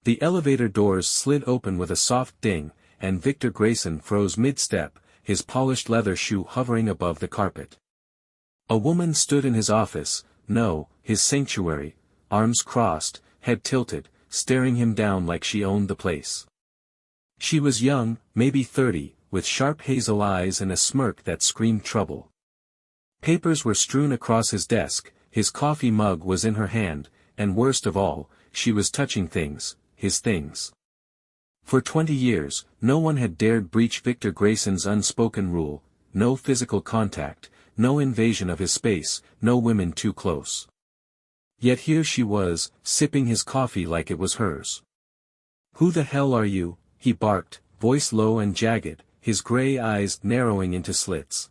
The elevator doors slid open with a soft ding, and Victor Grayson froze mid-step, his polished leather shoe hovering above the carpet. A woman stood in his office, no, his sanctuary, arms crossed, head tilted, staring him down like she owned the place. She was young, maybe 30, with sharp hazel eyes and a smirk that screamed trouble. Papers were strewn across his desk, his coffee mug was in her hand, and worst of all, she was touching things, his things. For 20 years, no one had dared breach Victor Grayson's unspoken rule: no physical contact, no invasion of his space, no women too close. Yet here she was, sipping his coffee like it was hers. "Who the hell are you?" he barked, voice low and jagged, his gray eyes narrowing into slits.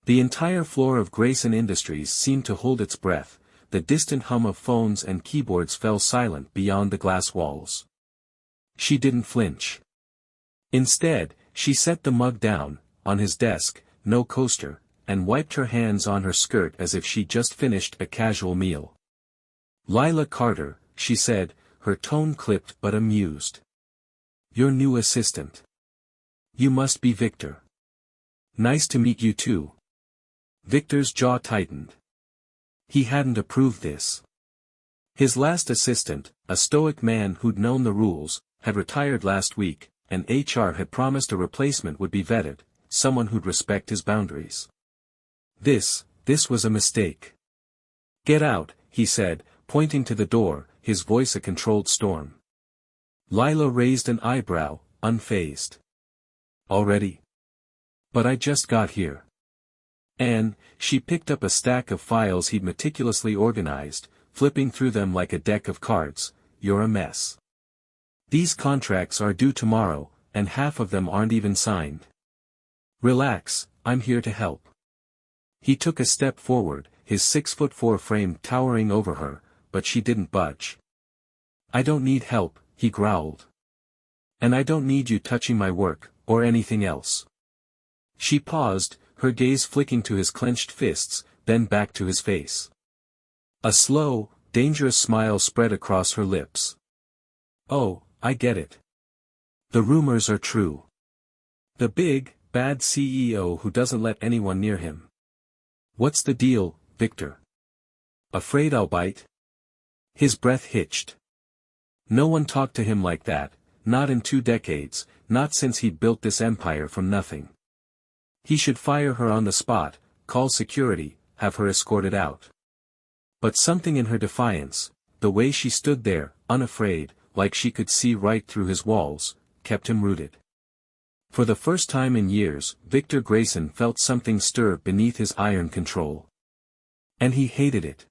The entire floor of Grayson Industries seemed to hold its breath, the distant hum of phones and keyboards fell silent beyond the glass walls. She didn't flinch. Instead, she set the mug down, on his desk, no coaster, and wiped her hands on her skirt as if she'd just finished a casual meal. "Lila Carter," she said, her tone clipped but amused. "Your new assistant. You must be Victor. Nice to meet you too." Victor's jaw tightened. He hadn't approved this. His last assistant, a stoic man who'd known the rules, had retired last week, and HR had promised a replacement would be vetted, someone who'd respect his boundaries. This was a mistake. "Get out," he said, pointing to the door, his voice a controlled storm. Lila raised an eyebrow, unfazed. "Already? But I just got here." And she picked up a stack of files he'd meticulously organized, flipping through them like a deck of cards. "You're a mess. These contracts are due tomorrow, and half of them aren't even signed. Relax, I'm here to help." He took a step forward, his 6'4" frame towering over her, but she didn't budge. "I don't need help," he growled. "And I don't need you touching my work, or anything else." She paused, her gaze flicking to his clenched fists, then back to his face. A slow, dangerous smile spread across her lips. "Oh, I get it. The rumors are true. The big, bad CEO who doesn't let anyone near him. What's the deal, Victor? Afraid I'll bite?" His breath hitched. No one talked to him like that, not in 2 decades, not since he'd built this empire from nothing. He should fire her on the spot, call security, have her escorted out. But something in her defiance, the way she stood there, unafraid, like she could see right through his walls, kept him rooted. For the first time in years, Victor Grayson felt something stir beneath his iron control. And he hated it.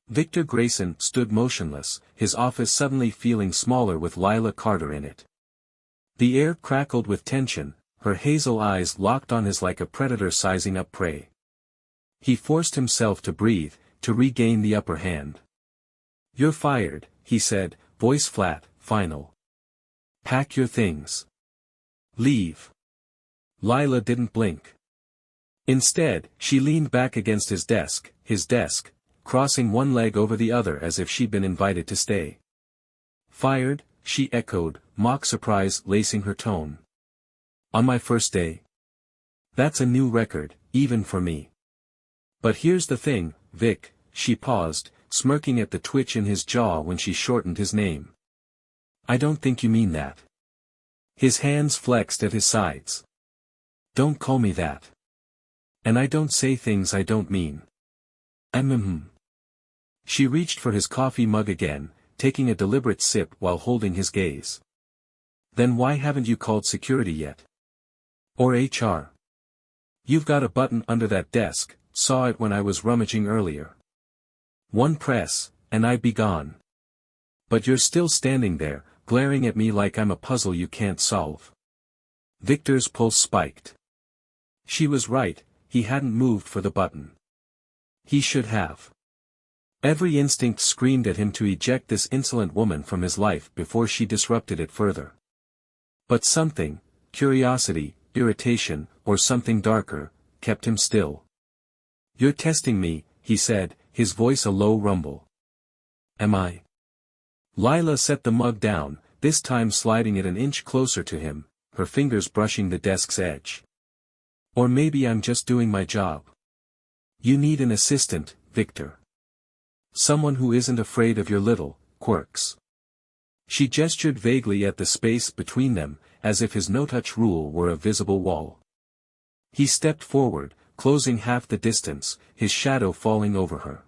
Victor Grayson stood motionless, his office suddenly feeling smaller with Lila Carter in it. The air crackled with tension, her hazel eyes locked on his like a predator sizing up prey. He forced himself to breathe, to regain the upper hand. "You're fired," he said, voice flat, final. "Pack your things. Leave." Lila didn't blink. Instead, she leaned back against his desk, crossing one leg over the other as if she'd been invited to stay. "Fired?" she echoed, mock surprise lacing her tone. "On my first day? That's a new record, even for me. But here's the thing, Vic," she paused, smirking at the twitch in his jaw when she shortened his name. "I don't think you mean that." His hands flexed at his sides. "Don't call me that. And I don't say things I don't mean. She reached for his coffee mug again, taking a deliberate sip while holding his gaze. "Then why haven't you called security yet? Or HR? You've got a button under that desk, saw it when I was rummaging earlier. One press, and I'd be gone. But you're still standing there, glaring at me like I'm a puzzle you can't solve." Victor's pulse spiked. She was right, he hadn't moved for the button. He should have. Every instinct screamed at him to eject this insolent woman from his life before she disrupted it further. But something, curiosity, irritation, or something darker, kept him still. "You're testing me," he said, his voice a low rumble. "Am I?" Lila set the mug down, this time sliding it an inch closer to him, her fingers brushing the desk's edge. Or maybe I'm just doing my job. You need an assistant, Victor. Someone who isn't afraid of your little quirks. She gestured vaguely at the space between them, as if his no-touch rule were a visible wall. He stepped forward, closing half the distance, his shadow falling over her.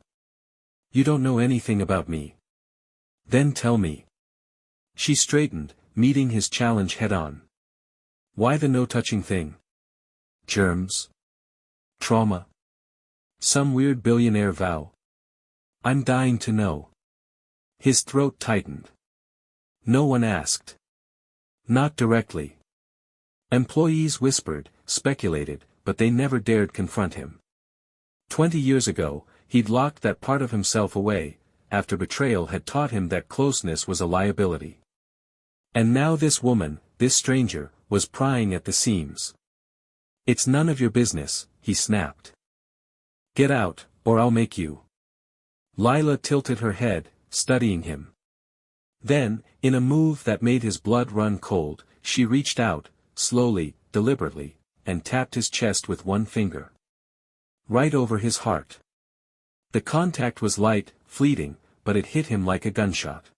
You don't know anything about me. Then tell me. She straightened, meeting his challenge head-on. Why the no-touching thing? Germs? Trauma? Some weird billionaire vow? I'm dying to know. His throat tightened. No one asked. Not directly. Employees whispered, speculated, but they never dared confront him. 20 years ago, he'd locked that part of himself away, after betrayal had taught him that closeness was a liability. And now this woman, this stranger, was prying at the seams. It's none of your business, he snapped. Get out, or I'll make you. Lila tilted her head, studying him. Then, in a move that made his blood run cold, she reached out, slowly, deliberately, and tapped his chest with one finger. Right over his heart. The contact was light, fleeting, but it hit him like a gunshot.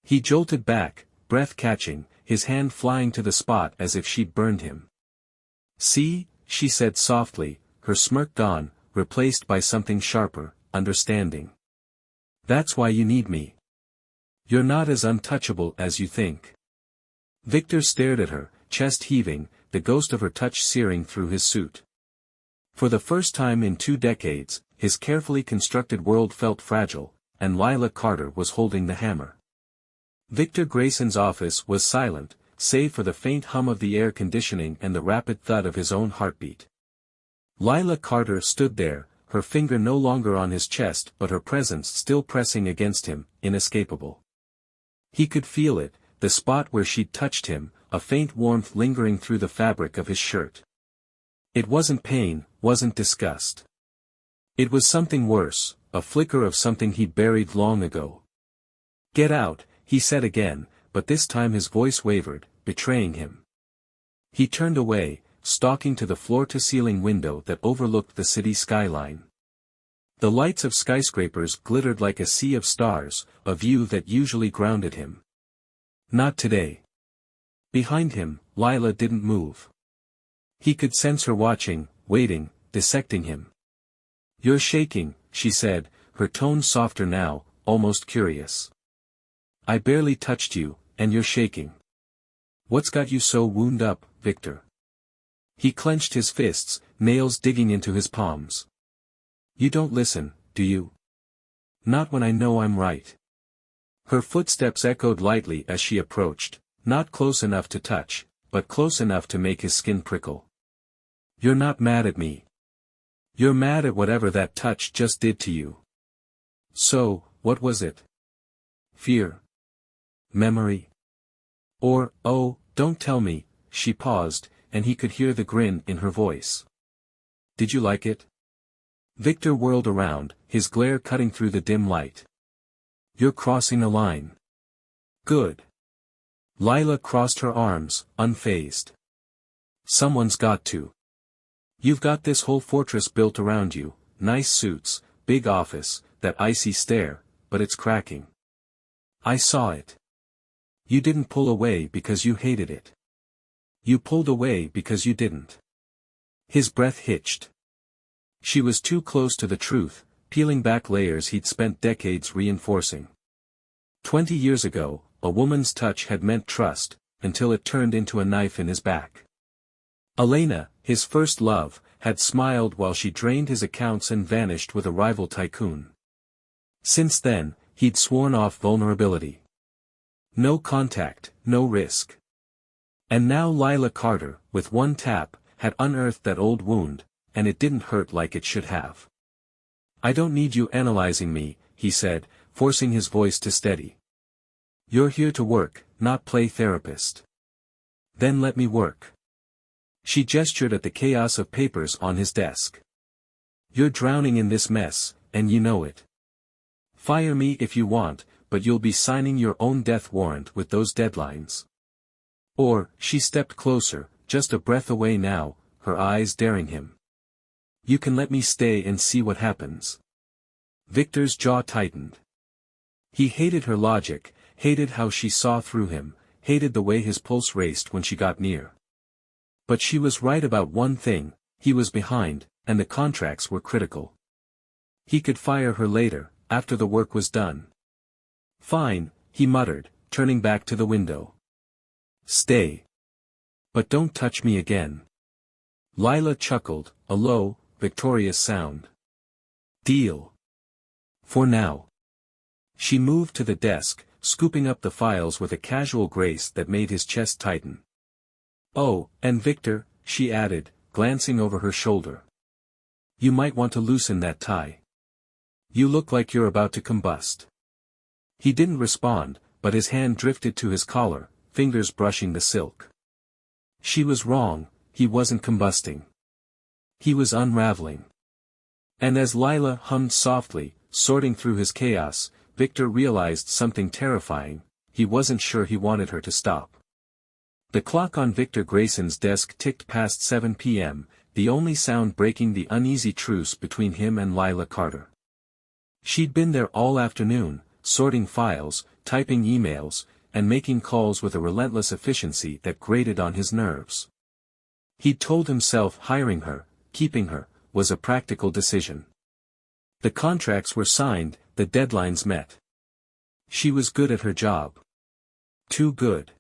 He jolted back, breath catching, his hand flying to the spot as if she'd burned him. See, she said softly, her smirk gone, replaced by something sharper, understanding. That's why you need me. You're not as untouchable as you think. Victor stared at her, chest heaving, the ghost of her touch searing through his suit. For the first time in 2 decades, his carefully constructed world felt fragile, and Lila Carter was holding the hammer. Victor Grayson's office was silent, save for the faint hum of the air conditioning and the rapid thud of his own heartbeat. Lila Carter stood there, her finger no longer on his chest but her presence still pressing against him, inescapable. He could feel it, the spot where she'd touched him, a faint warmth lingering through the fabric of his shirt. It wasn't pain, wasn't disgust. It was something worse, a flicker of something he'd buried long ago. Get out, he said again, but this time his voice wavered, betraying him. He turned away, stalking to the floor-to-ceiling window that overlooked the city skyline. The lights of skyscrapers glittered like a sea of stars, a view that usually grounded him. Not today. Behind him, Lila didn't move. He could sense her watching, waiting, dissecting him. You're shaking, she said, her tone softer now, almost curious. I barely touched you, and you're shaking. What's got you so wound up, Victor? He clenched his fists, nails digging into his palms. You don't listen, do you? Not when I know I'm right. Her footsteps echoed lightly as she approached, not close enough to touch, but close enough to make his skin prickle. You're not mad at me. You're mad at whatever that touch just did to you. So, what was it? Fear? Memory? Or, oh, don't tell me, she paused, and he could hear the grin in her voice. Did you like it? Victor whirled around, his glare cutting through the dim light. You're crossing a line. Good. Lila crossed her arms, unfazed. Someone's got to. You've got this whole fortress built around you, nice suits, big office, that icy stare, but it's cracking. I saw it. You didn't pull away because you hated it. You pulled away because you didn't. His breath hitched. She was too close to the truth, peeling back layers he'd spent decades reinforcing. 20 years ago, a woman's touch had meant trust, until it turned into a knife in his back. Elena, his first love, had smiled while she drained his accounts and vanished with a rival tycoon. Since then, he'd sworn off vulnerability. No contact, no risk. And now Lila Carter, with one tap, had unearthed that old wound, and it didn't hurt like it should have. I don't need you analyzing me, he said, forcing his voice to steady. You're here to work, not play therapist. Then let me work. She gestured at the chaos of papers on his desk. You're drowning in this mess, and you know it. Fire me if you want, but you'll be signing your own death warrant with those deadlines. Or, she stepped closer, just a breath away now, her eyes daring him. You can let me stay and see what happens. Victor's jaw tightened. He hated her logic, hated how she saw through him, hated the way his pulse raced when she got near. But she was right about one thing, he was behind, and the contracts were critical. He could fire her later, after the work was done. Fine, he muttered, turning back to the window. Stay. But don't touch me again. Lila chuckled, a low, victorious sound. Deal. For now. She moved to the desk, scooping up the files with a casual grace that made his chest tighten. Oh, and Victor, she added, glancing over her shoulder. You might want to loosen that tie. You look like you're about to combust. He didn't respond, but his hand drifted to his collar, fingers brushing the silk. She was wrong, he wasn't combusting. He was unraveling. And as Lila hummed softly, sorting through his chaos, Victor realized something terrifying, he wasn't sure he wanted her to stop. The clock on Victor Grayson's desk ticked past 7 p.m., the only sound breaking the uneasy truce between him and Lila Carter. She'd been there all afternoon, sorting files, typing emails, and making calls with a relentless efficiency that grated on his nerves. He'd told himself hiring her, keeping her, was a practical decision. The contracts were signed, the deadlines met. She was good at her job. Too good.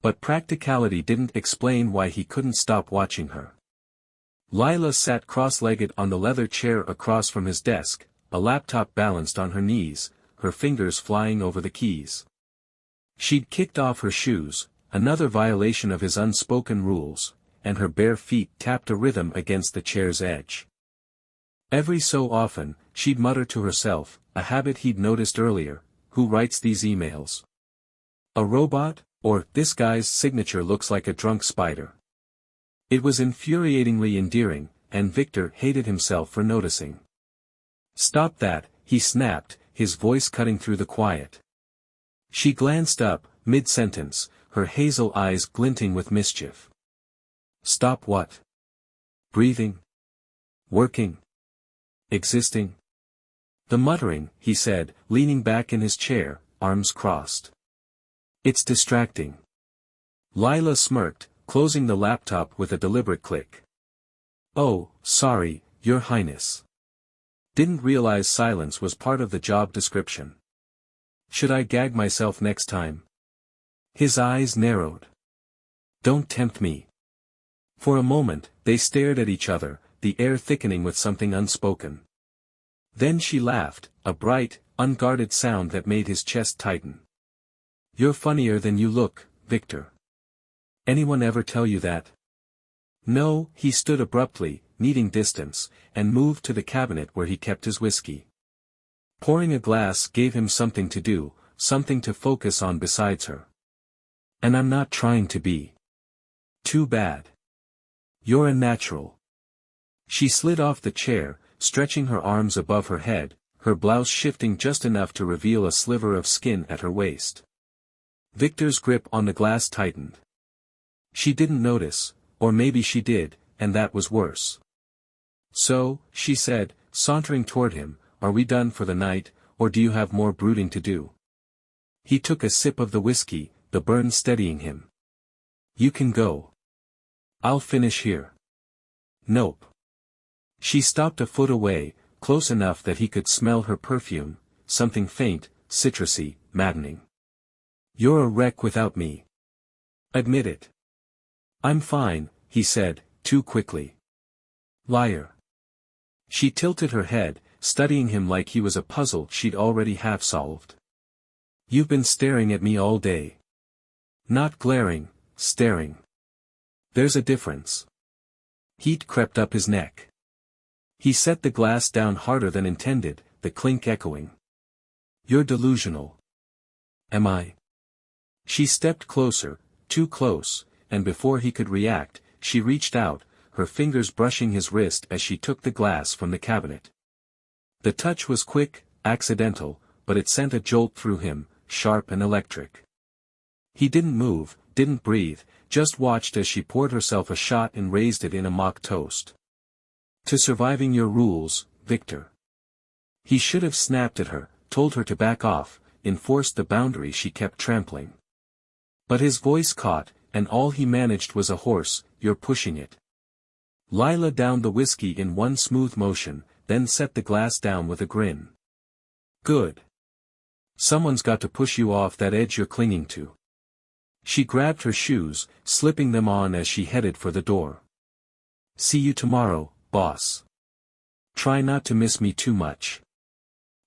But practicality didn't explain why he couldn't stop watching her. Lila sat cross-legged on the leather chair across from his desk, a laptop balanced on her knees, her fingers flying over the keys. She'd kicked off her shoes, another violation of his unspoken rules, and her bare feet tapped a rhythm against the chair's edge. Every so often, she'd mutter to herself, a habit he'd noticed earlier, who writes these emails? A robot, or, this guy's signature looks like a drunk spider. It was infuriatingly endearing, and Victor hated himself for noticing. Stop that, he snapped, his voice cutting through the quiet. She glanced up, mid-sentence, her hazel eyes glinting with mischief. Stop what? Breathing? Working? Existing? The muttering, he said, leaning back in his chair, arms crossed. It's distracting. Lila smirked, closing the laptop with a deliberate click. Oh, sorry, Your Highness. Didn't realize silence was part of the job description. Should I gag myself next time? His eyes narrowed. Don't tempt me. For a moment, they stared at each other, the air thickening with something unspoken. Then she laughed, a bright, unguarded sound that made his chest tighten. You're funnier than you look, Victor. Anyone ever tell you that? No, he stood abruptly, needing distance, and moved to the cabinet where he kept his whiskey. Pouring a glass gave him something to do, something to focus on besides her. And I'm not trying to be. Too bad. You're a natural. She slid off the chair, stretching her arms above her head, her blouse shifting just enough to reveal a sliver of skin at her waist. Victor's grip on the glass tightened. She didn't notice, or maybe she did, and that was worse. So, she said, sauntering toward him, are we done for the night, or do you have more brooding to do? He took a sip of the whiskey, the burn steadying him. You can go. I'll finish here. Nope. She stopped a foot away, close enough that he could smell her perfume, something faint, citrusy, maddening. You're a wreck without me. Admit it. I'm fine, he said, too quickly. Liar. She tilted her head, studying him like he was a puzzle she'd already half solved. You've been staring at me all day. Not glaring, staring. There's a difference. Heat crept up his neck. He set the glass down harder than intended, the clink echoing. You're delusional. Am I? She stepped closer, too close, and before he could react, she reached out, her fingers brushing his wrist as she took the glass from the cabinet. The touch was quick, accidental, but it sent a jolt through him, sharp and electric. He didn't move, didn't breathe, just watched as she poured herself a shot and raised it in a mock toast. To surviving your rules, Victor. He should have snapped at her, told her to back off, enforced the boundary she kept trampling. But his voice caught, and all he managed was a hoarse, "You're pushing it." Lila downed the whiskey in one smooth motion, then set the glass down with a grin. Good. Someone's got to push you off that edge you're clinging to. She grabbed her shoes, slipping them on as she headed for the door. See you tomorrow, boss. Try not to miss me too much.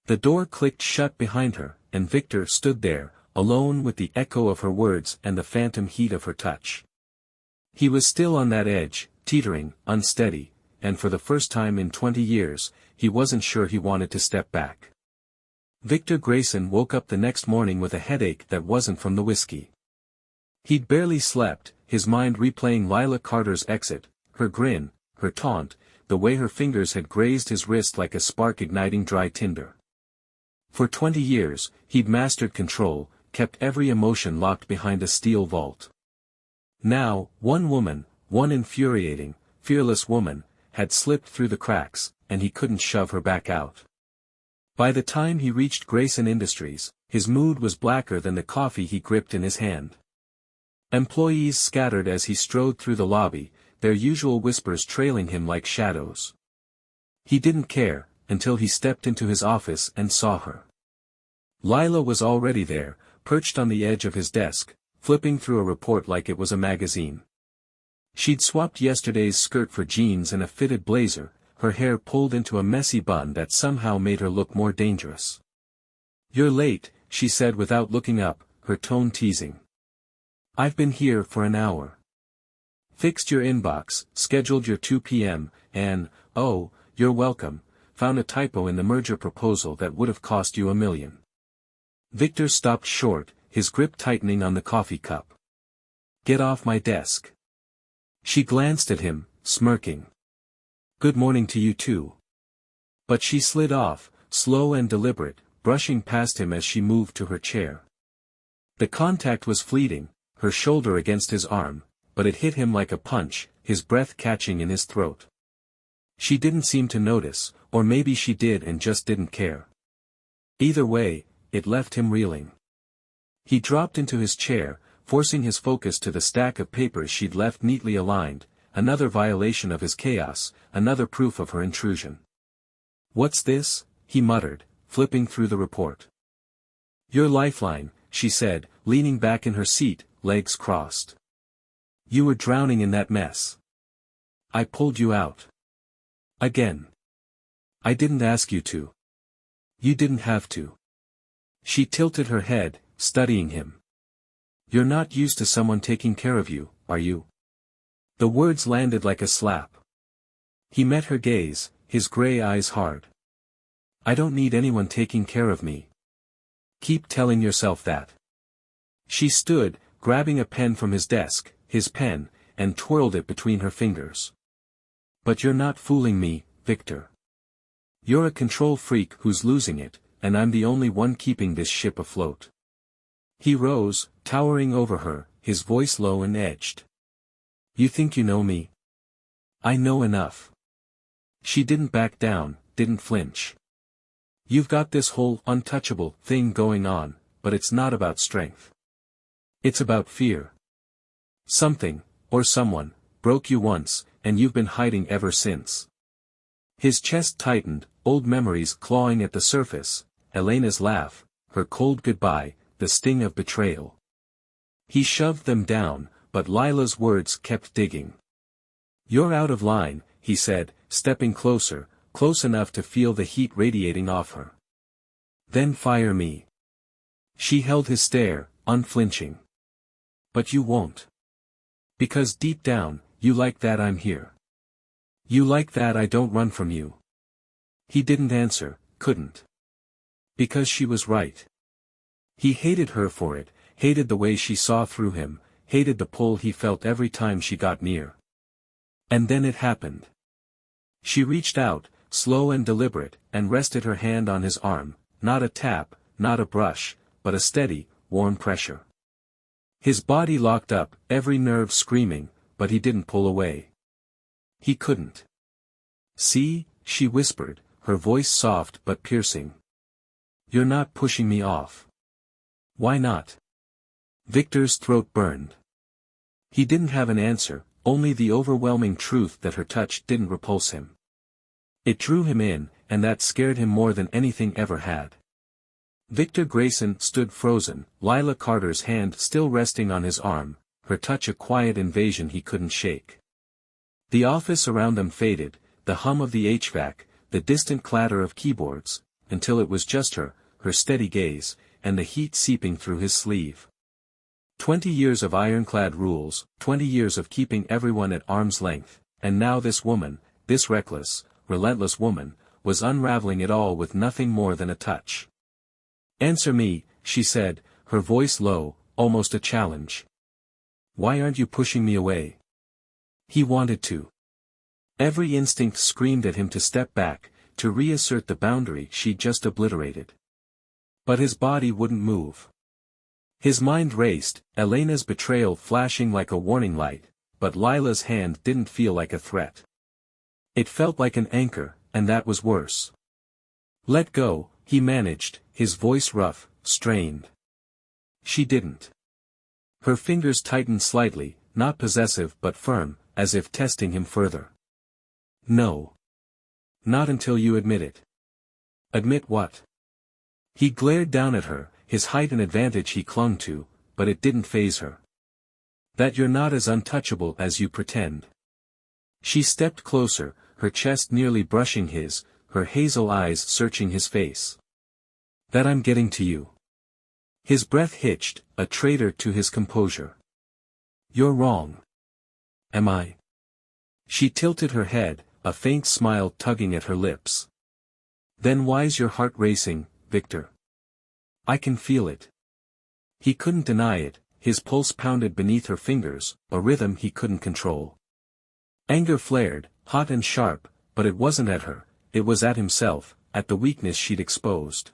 The door clicked shut behind her, and Victor stood there, alone with the echo of her words and the phantom heat of her touch. He was still on that edge, teetering, unsteady, and for the first time in 20 years, he wasn't sure he wanted to step back. Victor Grayson woke up the next morning with a headache that wasn't from the whiskey. He'd barely slept, his mind replaying Lila Carter's exit, her grin, her taunt, the way her fingers had grazed his wrist like a spark igniting dry tinder. For 20 years, he'd mastered control, kept every emotion locked behind a steel vault. Now, one woman, one infuriating, fearless woman, had slipped through the cracks, and he couldn't shove her back out. By the time he reached Grayson Industries, his mood was blacker than the coffee he gripped in his hand. Employees scattered as he strode through the lobby, their usual whispers trailing him like shadows. He didn't care, until he stepped into his office and saw her. Lila was already there, perched on the edge of his desk, flipping through a report like it was a magazine. She'd swapped yesterday's skirt for jeans and a fitted blazer, her hair pulled into a messy bun that somehow made her look more dangerous. "You're late," she said without looking up, her tone teasing. "I've been here for an hour. Fixed your inbox, scheduled your 2 p.m., and, oh, you're welcome, found a typo in the merger proposal that would have cost you $1 million. Victor stopped short, his grip tightening on the coffee cup. "Get off my desk." She glanced at him, smirking. "Good morning to you too." But she slid off, slow and deliberate, brushing past him as she moved to her chair. The contact was fleeting, her shoulder against his arm, but it hit him like a punch, his breath catching in his throat. She didn't seem to notice, or maybe she did and just didn't care. Either way, it left him reeling. He dropped into his chair, forcing his focus to the stack of papers she'd left neatly aligned, another violation of his chaos, another proof of her intrusion. "What's this?" he muttered, flipping through the report. "Your lifeline," she said, leaning back in her seat, legs crossed. "You were drowning in that mess. I pulled you out. Again. I didn't ask you to. You didn't have to." She tilted her head, studying him. "You're not used to someone taking care of you, are you?" The words landed like a slap. He met her gaze, his gray eyes hard. "I don't need anyone taking care of me. Keep telling yourself that." She stood, grabbing a pen from his desk, his pen, and twirled it between her fingers. "But you're not fooling me, Victor. You're a control freak who's losing it, and I'm the only one keeping this ship afloat." He rose, towering over her, his voice low and edged. "You think you know me? I know enough." She didn't back down, didn't flinch. "You've got this whole untouchable thing going on, but it's not about strength. It's about fear. Something, or someone, broke you once, and you've been hiding ever since." His chest tightened, old memories clawing at the surface, Elena's laugh, her cold goodbye, the sting of betrayal. He shoved them down, but Lila's words kept digging. "You're out of line," he said, stepping closer, close enough to feel the heat radiating off her. "Then fire me." She held his stare, unflinching. "But you won't. Because deep down, you like that I'm here. You like that I don't run from you." He didn't answer, couldn't. Because she was right. He hated her for it, hated the way she saw through him, hated the pull he felt every time she got near. And then it happened. She reached out, slow and deliberate, and rested her hand on his arm, not a tap, not a brush, but a steady, warm pressure. His body locked up, every nerve screaming, but he didn't pull away. He couldn't. "See," she whispered, her voice soft but piercing. "You're not pushing me off." "Why not?" Victor's throat burned. He didn't have an answer, only the overwhelming truth that her touch didn't repulse him. It drew him in, and that scared him more than anything ever had. Victor Grayson stood frozen, Lila Carter's hand still resting on his arm, her touch a quiet invasion he couldn't shake. The office around them faded, the hum of the HVAC, the distant clatter of keyboards, until it was just her steady gaze, and the heat seeping through his sleeve. 20 years of ironclad rules, 20 years of keeping everyone at arm's length, and now this woman, this reckless, relentless woman, was unraveling it all with nothing more than a touch. "Answer me," she said, her voice low, almost a challenge. "Why aren't you pushing me away?" He wanted to. Every instinct screamed at him to step back, to reassert the boundary she'd just obliterated. But his body wouldn't move. His mind raced, Elena's betrayal flashing like a warning light, but Lila's hand didn't feel like a threat. It felt like an anchor, and that was worse. "Let go," he managed, his voice rough, strained. She didn't. Her fingers tightened slightly, not possessive but firm, as if testing him further. "No. Not until you admit it." "Admit what?" He glared down at her, his height an advantage he clung to, but it didn't faze her. "That you're not as untouchable as you pretend." She stepped closer, her chest nearly brushing his, her hazel eyes searching his face. "That I'm getting to you." His breath hitched, a traitor to his composure. "You're wrong." "Am I?" She tilted her head, a faint smile tugging at her lips. "Then why's your heart racing, Victor?" "I can feel it." He couldn't deny it, his pulse pounded beneath her fingers, a rhythm he couldn't control. Anger flared, hot and sharp, but it wasn't at her, it was at himself, at the weakness she'd exposed.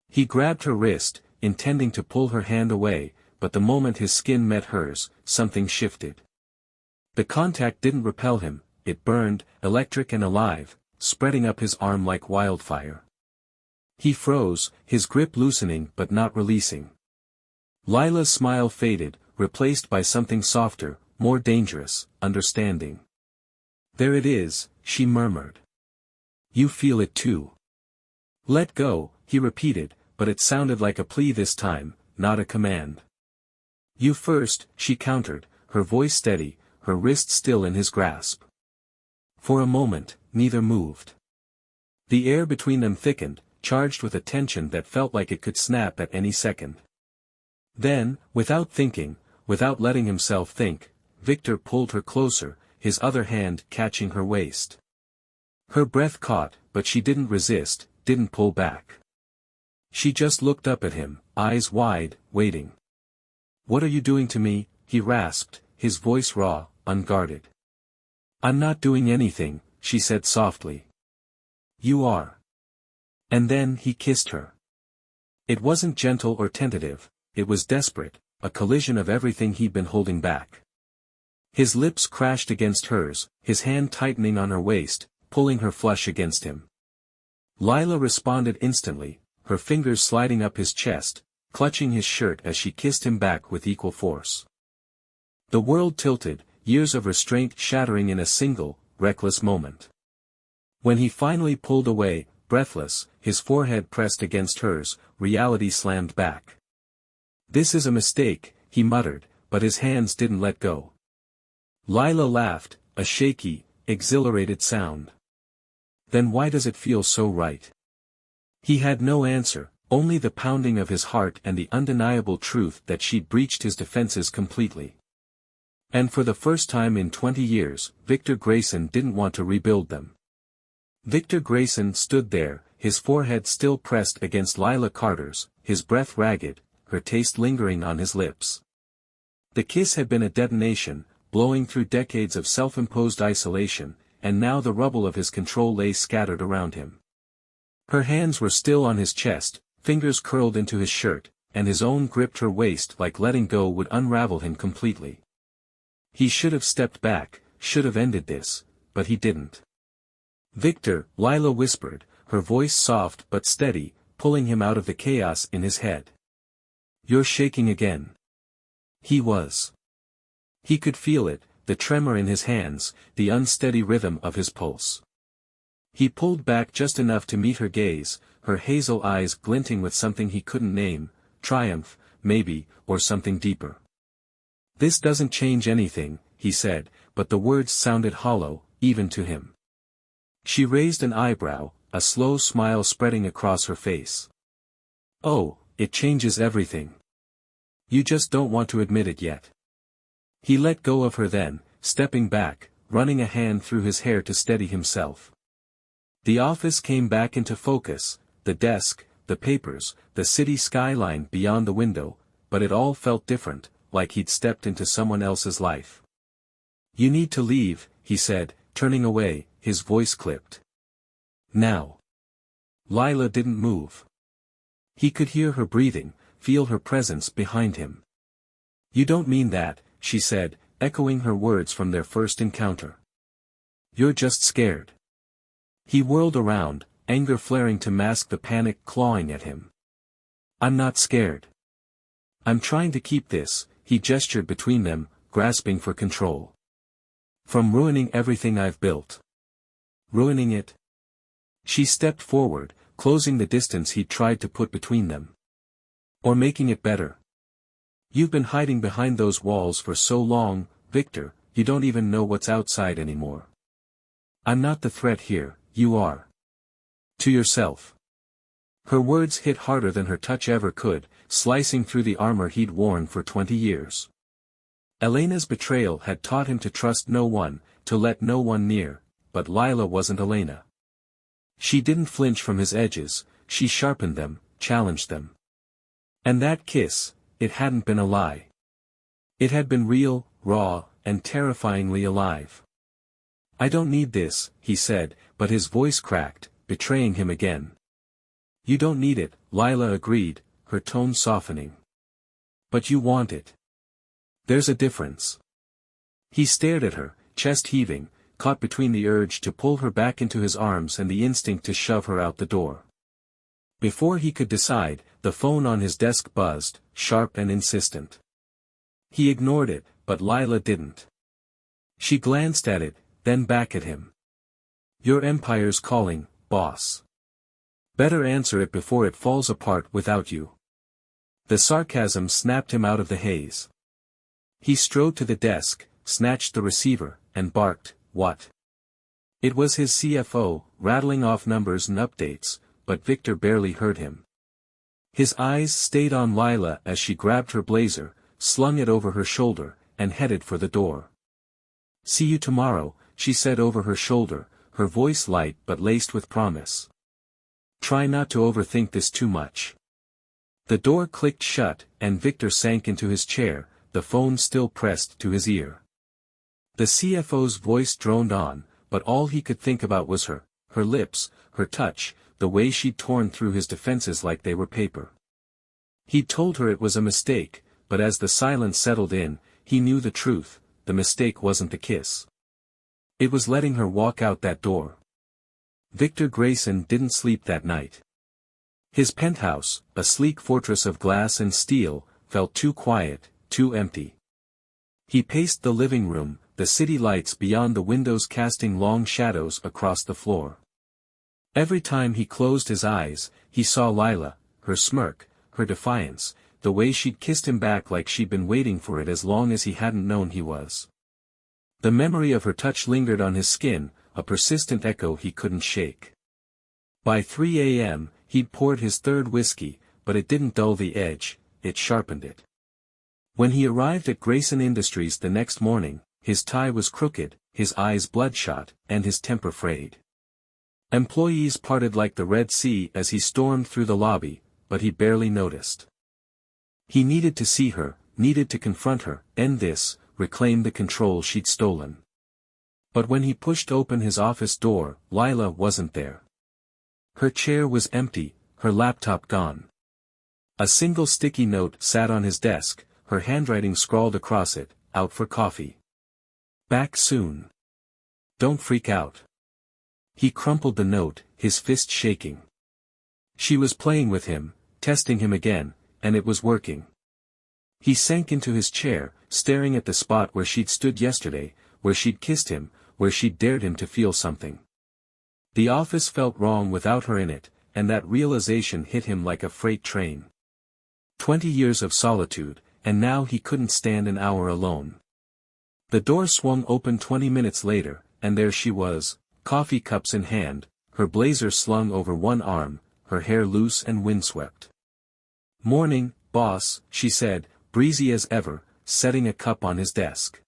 He grabbed her wrist, intending to pull her hand away, but the moment his skin met hers, something shifted. The contact didn't repel him, it burned, electric and alive, spreading up his arm like wildfire. He froze, his grip loosening but not releasing. Lila's smile faded, replaced by something softer, more dangerous, understanding. "There it is," she murmured. "You feel it too." "Let go," he repeated, but it sounded like a plea this time, not a command. "You first," she countered, her voice steady, her wrist still in his grasp. For a moment, neither moved. The air between them thickened, charged with a tension that felt like it could snap at any second. Then, without thinking, without letting himself think, Victor pulled her closer, his other hand catching her waist. Her breath caught, but she didn't resist, didn't pull back. She just looked up at him, eyes wide, waiting. "What are you doing to me?" he rasped, his voice raw, unguarded. "I'm not doing anything," she said softly. "You are." And then he kissed her. It wasn't gentle or tentative, it was desperate, a collision of everything he'd been holding back. His lips crashed against hers, his hand tightening on her waist, pulling her flush against him. Lila responded instantly, her fingers sliding up his chest, clutching his shirt as she kissed him back with equal force. The world tilted, years of restraint shattering in a single, reckless moment. When he finally pulled away, breathless, his forehead pressed against hers, reality slammed back. "This is a mistake," he muttered, but his hands didn't let go. Lila laughed, a shaky, exhilarated sound. "Then why does it feel so right?" He had no answer, only the pounding of his heart and the undeniable truth that she'd breached his defenses completely. And for the first time in 20 years, Victor Grayson didn't want to rebuild them. Victor Grayson stood there, his forehead still pressed against Lila Carter's, his breath ragged, her taste lingering on his lips. The kiss had been a detonation, blowing through decades of self-imposed isolation, and now the rubble of his control lay scattered around him. Her hands were still on his chest, fingers curled into his shirt, and his own gripped her waist like letting go would unravel him completely. He should have stepped back, should have ended this, but he didn't. "Victor," Lila whispered, her voice soft but steady, pulling him out of the chaos in his head. "You're shaking again." He was. He could feel it, the tremor in his hands, the unsteady rhythm of his pulse. He pulled back just enough to meet her gaze, her hazel eyes glinting with something he couldn't name, triumph, maybe, or something deeper. "This doesn't change anything," he said, but the words sounded hollow, even to him. She raised an eyebrow, a slow smile spreading across her face. "Oh, it changes everything. You just don't want to admit it yet." He let go of her then, stepping back, running a hand through his hair to steady himself. The office came back into focus, the desk, the papers, the city skyline beyond the window, but it all felt different, like he'd stepped into someone else's life. "You need to leave," he said, turning away, his voice clipped. "Now." Lila didn't move. He could hear her breathing, feel her presence behind him. "You don't mean that," she said, echoing her words from their first encounter. "You're just scared." He whirled around, anger flaring to mask the panic clawing at him. "I'm not scared. I'm trying to keep this," he gestured between them, grasping for control. "From ruining everything I've built." "Ruining it?" She stepped forward, closing the distance he'd tried to put between them. "Or making it better? You've been hiding behind those walls for so long, Victor, you don't even know what's outside anymore. I'm not the threat here, you are. To yourself." Her words hit harder than her touch ever could, slicing through the armor he'd worn for 20 years. Elena's betrayal had taught him to trust no one, to let no one near, but Lila wasn't Elena. She didn't flinch from his edges, she sharpened them, challenged them. And that kiss, it hadn't been a lie. It had been real, raw, and terrifyingly alive. "I don't need this," he said, but his voice cracked, betraying him again. "You don't need it," Lila agreed, her tone softening. "But you want it. There's a difference." He stared at her, chest heaving, caught between the urge to pull her back into his arms and the instinct to shove her out the door. Before he could decide, the phone on his desk buzzed, sharp and insistent. He ignored it, but Lila didn't. She glanced at it, then back at him. "Your empire's calling, boss. Better answer it before it falls apart without you." The sarcasm snapped him out of the haze. He strode to the desk, snatched the receiver, and barked, "What?" It was his CFO, rattling off numbers and updates, but Victor barely heard him. His eyes stayed on Lila as she grabbed her blazer, slung it over her shoulder, and headed for the door. "See you tomorrow," she said over her shoulder, her voice light but laced with promise. "Try not to overthink this too much." The door clicked shut, and Victor sank into his chair, the phone still pressed to his ear. The CFO's voice droned on, but all he could think about was her lips, her touch, the way she'd torn through his defenses like they were paper. He'd told her it was a mistake, but as the silence settled in, he knew the truth, the mistake wasn't the kiss. It was letting her walk out that door. Victor Grayson didn't sleep that night. His penthouse, a sleek fortress of glass and steel, felt too quiet, too empty. He paced the living room, the city lights beyond the windows casting long shadows across the floor. Every time he closed his eyes, he saw Lila, her smirk, her defiance, the way she'd kissed him back like she'd been waiting for it as long as he hadn't known he was. The memory of her touch lingered on his skin, a persistent echo he couldn't shake. By 3 a.m., he'd poured his third whiskey, but it didn't dull the edge, it sharpened it. When he arrived at Grayson Industries the next morning, his tie was crooked, his eyes bloodshot, and his temper frayed. Employees parted like the Red Sea as he stormed through the lobby, but he barely noticed. He needed to see her, needed to confront her, end this, reclaim the control she'd stolen. But when he pushed open his office door, Lila wasn't there. Her chair was empty, her laptop gone. A single sticky note sat on his desk, her handwriting scrawled across it, "Out for coffee. Back soon. Don't freak out." He crumpled the note, his fist shaking. She was playing with him, testing him again, and it was working. He sank into his chair, staring at the spot where she'd stood yesterday, where she'd kissed him, where she'd dared him to feel something. The office felt wrong without her in it, and that realization hit him like a freight train. 20 years of solitude, and now he couldn't stand an hour alone. The door swung open 20 minutes later, and there she was, coffee cups in hand, her blazer slung over one arm, her hair loose and windswept. "Morning, boss," she said, breezy as ever, setting a cup on his desk.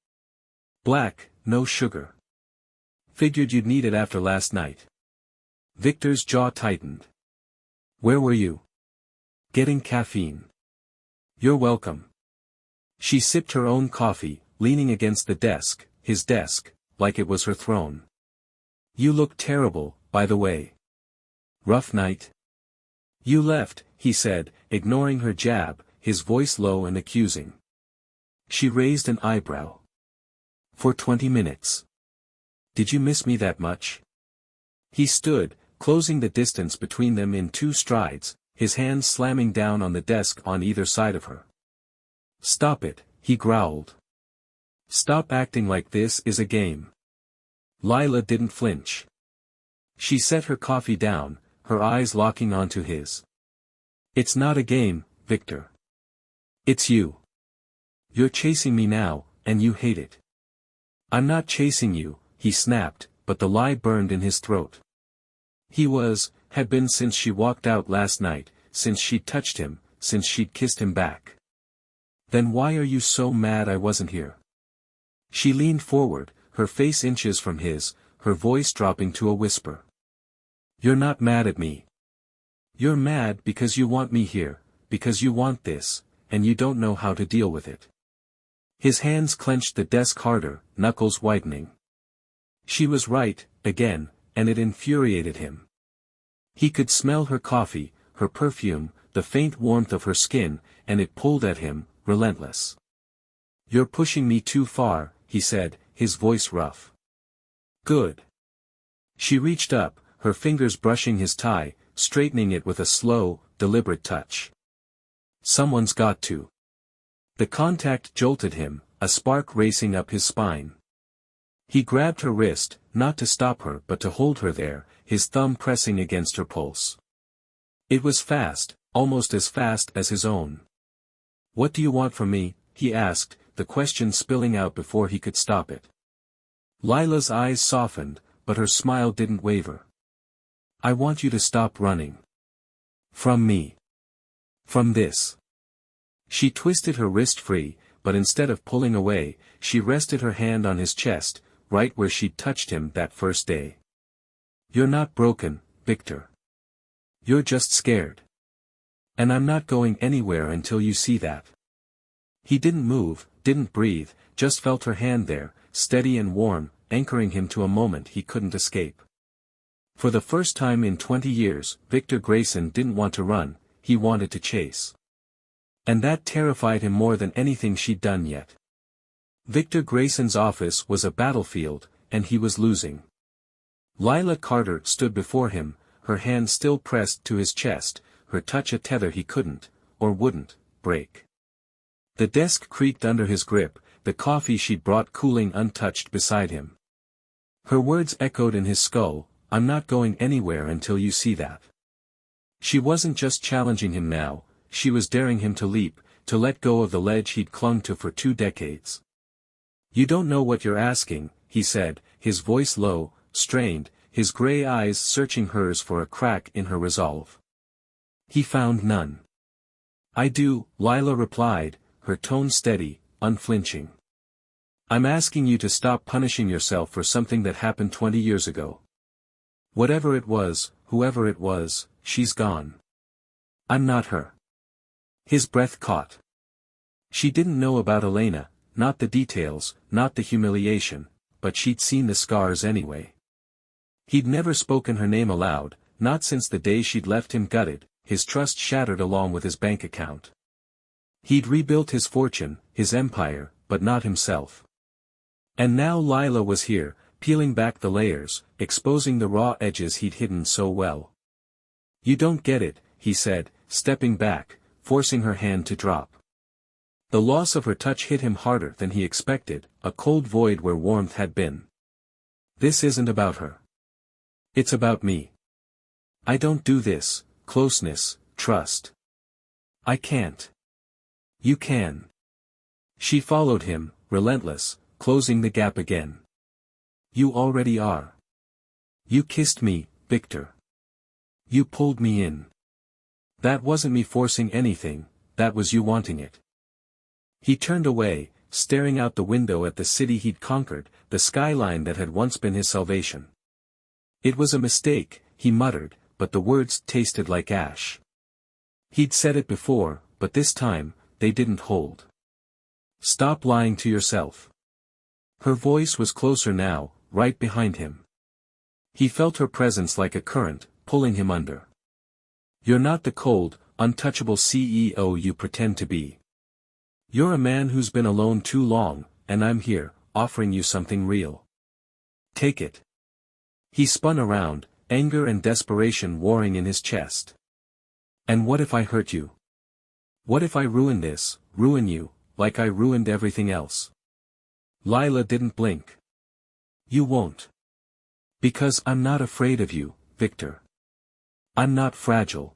"Black, no sugar. Figured you'd need it after last night." Victor's jaw tightened. "Where were you?" "Getting caffeine." "You're welcome." She sipped her own coffee, leaning against the desk, his desk, like it was her throne. "You look terrible, by the way. Rough night?" "You left," he said, ignoring her jab, his voice low and accusing. She raised an eyebrow. "For 20 minutes. Did you miss me that much?" He stood, closing the distance between them in 2 strides, his hands slamming down on the desk on either side of her. "Stop it," he growled. "Stop acting like this is a game." Lila didn't flinch. She set her coffee down, her eyes locking onto his. "It's not a game, Victor. It's you. You're chasing me now, and you hate it." "I'm not chasing you," he snapped, but the lie burned in his throat. Had been since she walked out last night, since she'd touched him, since she'd kissed him back. "Then why are you so mad I wasn't here?" She leaned forward, her face inches from his, her voice dropping to a whisper. "You're not mad at me. You're mad because you want me here, because you want this, and you don't know how to deal with it." His hands clenched the desk harder, knuckles whitening. She was right, again, and it infuriated him. He could smell her coffee, her perfume, the faint warmth of her skin, and it pulled at him, relentless. "You're pushing me too far," he said, his voice rough. "Good." She reached up, her fingers brushing his tie, straightening it with a slow, deliberate touch. "Someone's got to." The contact jolted him, a spark racing up his spine. He grabbed her wrist, not to stop her but to hold her there, his thumb pressing against her pulse. It was fast, almost as fast as his own. "What do you want from me?" he asked, the question spilling out before he could stop it. Lila's eyes softened, but her smile didn't waver. "I want you to stop running. From me. From this." She twisted her wrist free, but instead of pulling away, she rested her hand on his chest, right where she'd touched him that first day. "You're not broken, Victor. You're just scared. And I'm not going anywhere until you see that." He didn't move, didn't breathe, just felt her hand there, steady and warm, anchoring him to a moment he couldn't escape. For the first time in 20 years, Victor Grayson didn't want to run, he wanted to chase. And that terrified him more than anything she'd done yet. Victor Grayson's office was a battlefield, and he was losing. Lila Carter stood before him, her hand still pressed to his chest, her touch a tether he couldn't, or wouldn't, break. The desk creaked under his grip, the coffee she'd brought cooling untouched beside him. Her words echoed in his skull, "I'm not going anywhere until you see that." She wasn't just challenging him now, she was daring him to leap, to let go of the ledge he'd clung to for 2 decades. "You don't know what you're asking," he said, his voice low, strained, his gray eyes searching hers for a crack in her resolve. He found none. "I do," Lila replied, her tone steady, unflinching. "I'm asking you to stop punishing yourself for something that happened 20 years ago. Whatever it was, whoever it was, she's gone. I'm not her." His breath caught. She didn't know about Elena, not the details, not the humiliation, but she'd seen the scars anyway. He'd never spoken her name aloud, not since the day she'd left him gutted, his trust shattered along with his bank account. He'd rebuilt his fortune, his empire, but not himself. And now Lila was here, peeling back the layers, exposing the raw edges he'd hidden so well. "You don't get it," he said, stepping back, forcing her hand to drop. The loss of her touch hit him harder than he expected, a cold void where warmth had been. "This isn't about her. It's about me. I don't do this, closeness, trust. I can't. You can." She followed him, relentless, closing the gap again. "You already are. You kissed me, Victor. You pulled me in. That wasn't me forcing anything, that was you wanting it." He turned away, staring out the window at the city he'd conquered, the skyline that had once been his salvation. "It was a mistake," he muttered, but the words tasted like ash. He'd said it before, but this time, they didn't hold. "Stop lying to yourself." Her voice was closer now, right behind him. He felt her presence like a current, pulling him under. "You're not the cold, untouchable CEO you pretend to be. You're a man who's been alone too long, and I'm here, offering you something real. Take it." He spun around, anger and desperation warring in his chest. "And what if I hurt you? What if I ruin you, like I ruined everything else?" Lila didn't blink. "You won't. Because I'm not afraid of you, Victor. I'm not fragile.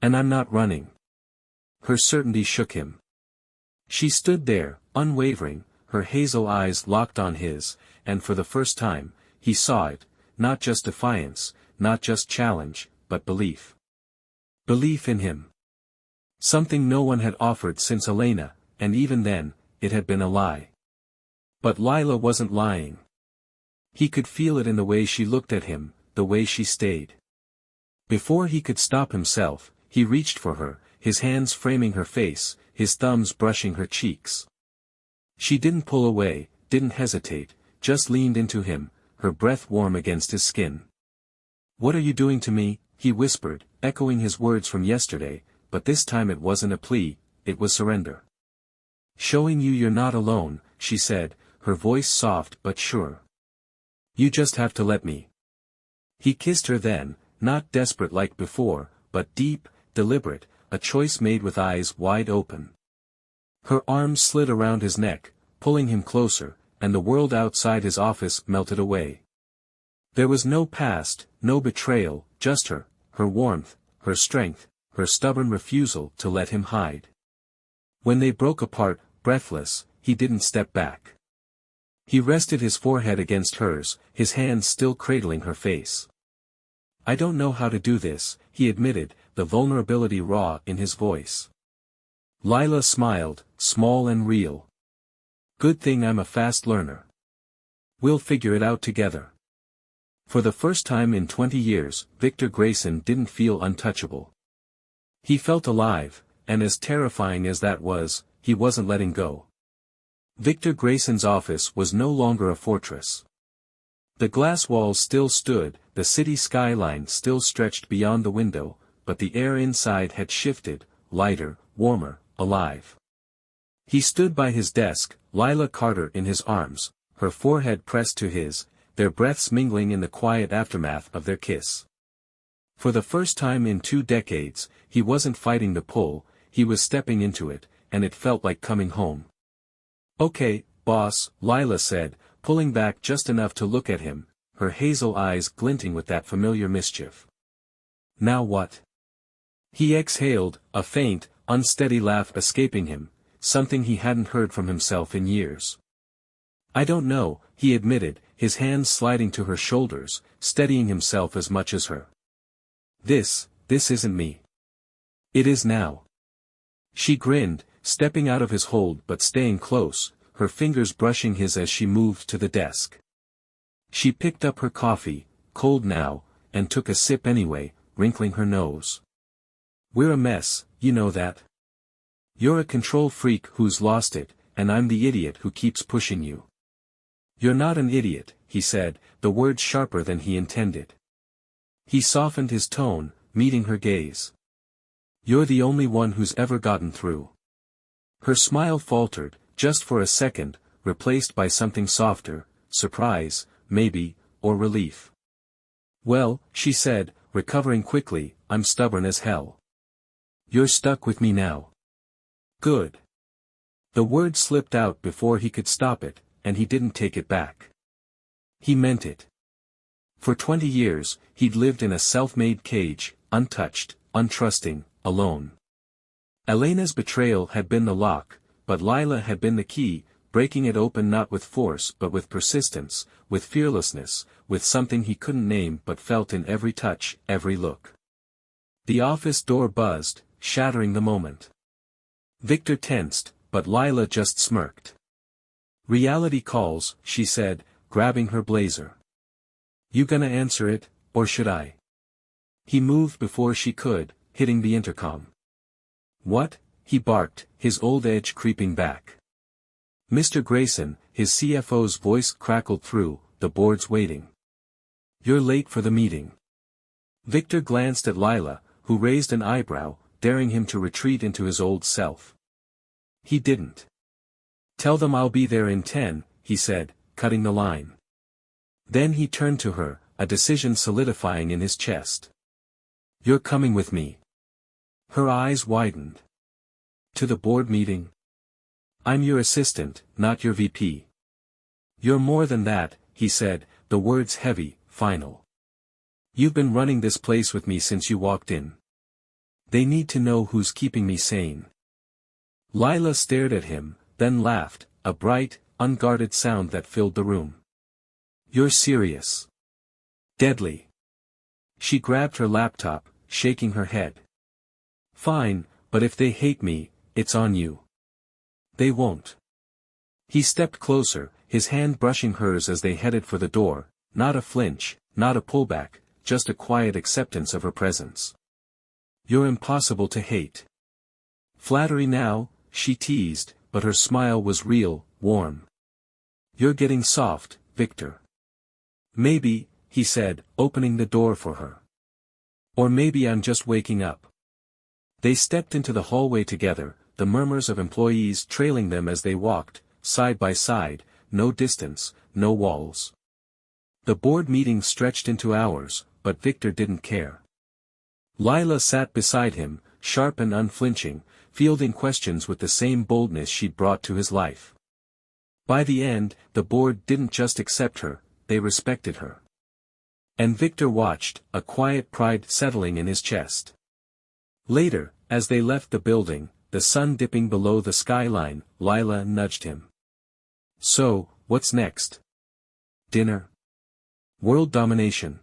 And I'm not running." Her certainty shook him. She stood there, unwavering, her hazel eyes locked on his, and for the first time, he saw it, not just defiance, not just challenge, but belief. Belief in him. Something no one had offered since Elena, and even then, it had been a lie. But Lila wasn't lying. He could feel it in the way she looked at him, the way she stayed. Before he could stop himself, he reached for her, his hands framing her face, his thumbs brushing her cheeks. She didn't pull away, didn't hesitate, just leaned into him, her breath warm against his skin. "What are you doing to me?" he whispered, echoing his words from yesterday, but this time it wasn't a plea, it was surrender. "Showing you you're not alone," she said, her voice soft but sure. "You just have to let me." He kissed her then, not desperate like before, but deep, deliberate, a choice made with eyes wide open. Her arms slid around his neck, pulling him closer, and the world outside his office melted away. There was no past, no betrayal, just her warmth, her strength, her stubborn refusal to let him hide. When they broke apart, breathless, he didn't step back. He rested his forehead against hers, his hands still cradling her face. "I don't know how to do this," he admitted, the vulnerability raw in his voice. Lila smiled, small and real. "Good thing I'm a fast learner. We'll figure it out together." For the first time in 20 years, Victor Grayson didn't feel untouchable. He felt alive, and as terrifying as that was, he wasn't letting go. Victor Grayson's office was no longer a fortress. The glass walls still stood, the city skyline still stretched beyond the window, but the air inside had shifted, lighter, warmer, alive. He stood by his desk, Lila Carter in his arms, her forehead pressed to his, their breaths mingling in the quiet aftermath of their kiss. For the first time in 2 decades, he wasn't fighting the pull, he was stepping into it, and it felt like coming home. "Okay, boss," Lila said, pulling back just enough to look at him, her hazel eyes glinting with that familiar mischief. "Now what?" He exhaled, a faint, unsteady laugh escaping him, something he hadn't heard from himself in years. "I don't know," he admitted, his hands sliding to her shoulders, steadying himself as much as her. This isn't me." "It is now." She grinned, stepping out of his hold but staying close, her fingers brushing his as she moved to the desk. She picked up her coffee, cold now, and took a sip anyway, wrinkling her nose. "We're a mess, you know that. You're a control freak who's lost it, and I'm the idiot who keeps pushing you." "You're not an idiot," he said, the words sharper than he intended. He softened his tone, meeting her gaze. You're the only one who's ever gotten through. Her smile faltered, just for a second, replaced by something softer, surprise, maybe, or relief. Well, she said, recovering quickly, I'm stubborn as hell. You're stuck with me now. Good. The word slipped out before he could stop it, and he didn't take it back. He meant it. For 20 years, he'd lived in a self-made cage, untouched, untrusting, alone. Elena's betrayal had been the lock, but Lila had been the key, breaking it open not with force but with persistence, with fearlessness, with something he couldn't name but felt in every touch, every look. The office door buzzed, shattering the moment. Victor tensed, but Lila just smirked. Reality calls, she said, grabbing her blazer. You gonna answer it, or should I? He moved before she could, hitting the intercom. What? He barked, his old edge creeping back. Mr. Grayson, his CFO's voice crackled through, the board's waiting. You're late for the meeting. Victor glanced at Lila, who raised an eyebrow, daring him to retreat into his old self. He didn't. Tell them I'll be there in 10, he said, cutting the line. Then he turned to her, a decision solidifying in his chest. You're coming with me. Her eyes widened. To the board meeting? I'm your assistant, not your VP. You're more than that, he said, the words heavy, final. You've been running this place with me since you walked in. They need to know who's keeping me sane. Lila stared at him, then laughed, a bright, unguarded sound that filled the room. You're serious. Deadly. She grabbed her laptop, shaking her head. Fine, but if they hate me, it's on you. They won't. He stepped closer, his hand brushing hers as they headed for the door, not a flinch, not a pullback, just a quiet acceptance of her presence. You're impossible to hate. Flattery now, she teased, but her smile was real, warm. You're getting soft, Victor. Maybe, he said, opening the door for her. Or maybe I'm just waking up. They stepped into the hallway together, the murmurs of employees trailing them as they walked, side by side, no distance, no walls. The board meeting stretched into hours, but Victor didn't care. Lila sat beside him, sharp and unflinching, fielding questions with the same boldness she'd brought to his life. By the end, the board didn't just accept her, they respected her. And Victor watched, a quiet pride settling in his chest. Later, as they left the building, the sun dipping below the skyline, Lila nudged him. So, what's next? Dinner? World domination?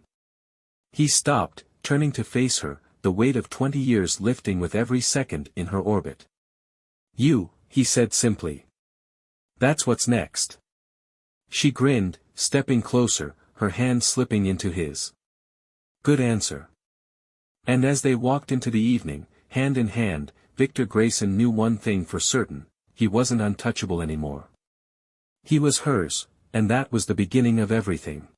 He stopped, turning to face her, the weight of 20 years lifting with every second in her orbit. You, he said simply. That's what's next. She grinned, stepping closer, her hand slipping into his. Good answer. And as they walked into the evening, hand in hand, Victor Grayson knew one thing for certain, he wasn't untouchable anymore. He was hers, and that was the beginning of everything.